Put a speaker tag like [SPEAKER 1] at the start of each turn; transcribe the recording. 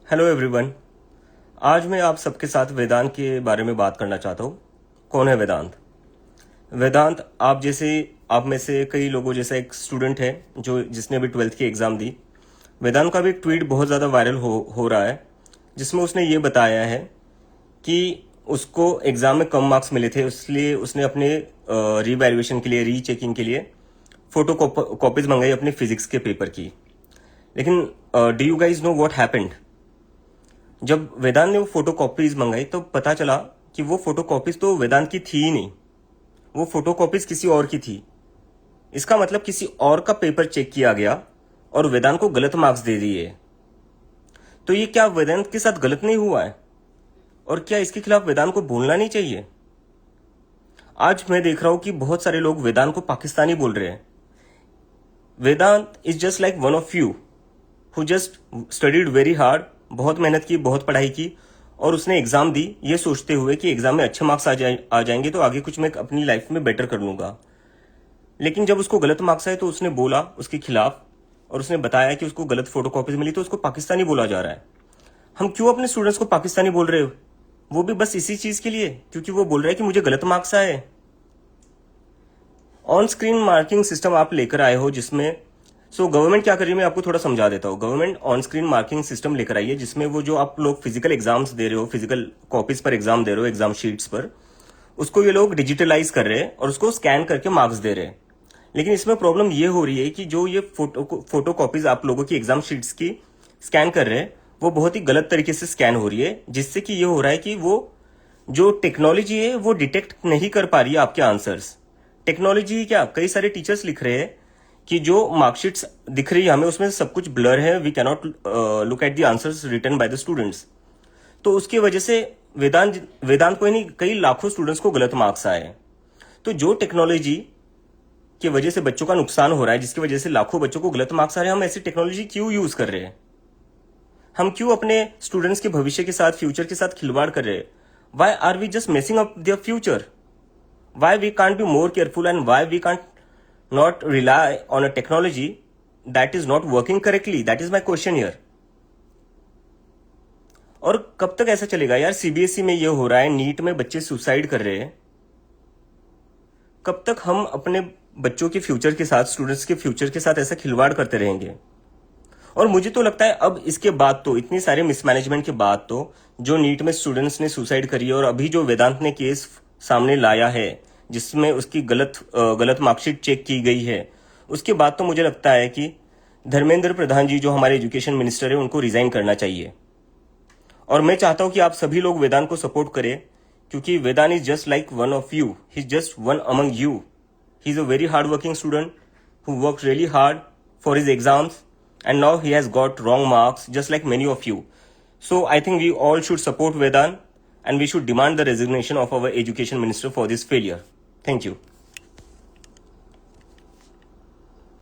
[SPEAKER 1] Hello everyone. आज मैं आप सबके साथ वेदांत के बारे में बात करना चाहता हूँ। कौन है वेदांत? वेदांत आप में से कई लोगों जैसा एक स्टूडेंट है जो जिसने अभी 12th की एग्ज़ाम दी। वेदांत का भी एक ट्वीट बहुत ज़्यादा वायरल हो रहा है, जिसमें उसने ये बताया है कि उसको एग्ज़ाम में कम मार्क्स मिले थे, इसलिए उसने अपने रीवैल्यूएशन के लिए, रीचेकिंग के लिए फ़ोटो कॉपीज़ मंगाई अपने फिजिक्स के पेपर की। लेकिन do you guys know what happened? जब वेदांत ने वो फोटो कॉपीज मंगाई तो पता चला कि वो फोटो कॉपीज तो वेदांत की थी ही नहीं, वो फोटो कॉपीज किसी और की थी। इसका मतलब किसी और का पेपर चेक किया गया और वेदांत को गलत मार्क्स दे दिए। तो ये क्या वेदांत के साथ गलत नहीं हुआ है? और क्या इसके खिलाफ वेदांत को बोलना नहीं चाहिए? आज मैं देख रहा हूं कि बहुत सारे लोग वेदांत को पाकिस्तानी बोल रहे हैं। Vedant is just like one of you who just studied very hard, बहुत मेहनत की, बहुत पढ़ाई की, और उसने एग्जाम दी ये सोचते हुए कि एग्जाम में अच्छे मार्क्स आ जाएंगे तो आगे कुछ मैं अपनी लाइफ में बेटर कर लूंगा। लेकिन जब उसको गलत मार्क्स आए तो उसने बोला उसके खिलाफ, और उसने बताया कि उसको गलत फोटो कॉपीज मिली तो उसको पाकिस्तानी बोला जा रहा है। हम क्यों अपने स्टूडेंट्स को पाकिस्तानी बोल रहे हो? वो भी बस इसी चीज के लिए, क्योंकि वो बोल रहा है कि मुझे गलत मार्क्स आए। ऑन स्क्रीन मार्किंग सिस्टम आप लेकर आए हो, जिसमें गवर्नमेंट क्या कर रही है मैं आपको थोड़ा समझा देता हूँ। Government on screen marking system लेकर आई है, जिसमें वो जो आप लोग फिजिकल एग्जाम्स दे रहे हो, फिजिकल कॉपीज पर एग्जाम दे रहे हो, एग्जाम शीट्स पर, उसको ये लोग डिजिटलाइज कर रहे हैं और उसको स्कैन करके मार्क्स दे रहे हैं। लेकिन इसमें प्रॉब्लम ये हो रही है कि जो ये फोटो कॉपीज आप लोगों की एग्जाम शीट्स की स्कैन कर रहे हैं, वो बहुत ही गलत तरीके से स्कैन हो रही है, जिससे कि ये हो रहा है कि वो जो टेक्नोलॉजी है वो डिटेक्ट नहीं कर पा रही है आपके आंसर्स। टेक्नोलॉजी क्या, कई सारे टीचर्स लिख रहे हैं कि जो मार्कशीट्स दिख रही है हमें उसमें सब कुछ ब्लर है, we cannot look at the answers written by the students. तो उसकी वजह से वेदांत को नहीं, कई लाखों स्टूडेंट्स को गलत मार्क्स आए। तो जो टेक्नोलॉजी की वजह से बच्चों का नुकसान हो रहा है, जिसकी वजह से लाखों बच्चों को गलत मार्क्स आ रहे हैं, हम ऐसी टेक्नोलॉजी क्यों यूज कर रहे हैं? हम क्यों अपने स्टूडेंट्स के भविष्य के साथ, फ्यूचर के साथ खिलवाड़ कर रहे हैं? Why are we just messing up their future? Why we can't be more careful and why we can't not rely on a technology that is not working correctly? That is my question here. और कब तक ऐसा चलेगा यार? CBSE में ये हो रहा है, नीट में बच्चे सुसाइड कर रहे हैं। कब तक हम अपने बच्चों के फ्यूचर के साथ, स्टूडेंट्स के फ्यूचर के साथ ऐसा खिलवाड़ करते रहेंगे? और मुझे तो लगता है अब इसके बाद तो, इतनी सारे मिसमैनेजमेंट के बाद तो, जो नीट में स्टूडेंट्स ने सुसाइड करी है और अभी जो वेदांत ने केस सामने लाया है जिसमें उसकी गलत मार्कशीट चेक की गई है, उसके बाद तो मुझे लगता है कि धर्मेंद्र प्रधान जी जो हमारे एजुकेशन मिनिस्टर है उनको रिजाइन करना चाहिए। और मैं चाहता हूं कि आप सभी लोग वेदांत को सपोर्ट करें, क्योंकि Vedant is just like one of you, he is just one among you. He is a very hard working student who work really hard for his exams and now he has got wrong marks just like many of you. So I think we all should support Vedant and we should demand the resignation of our education minister for this failure. Thank you.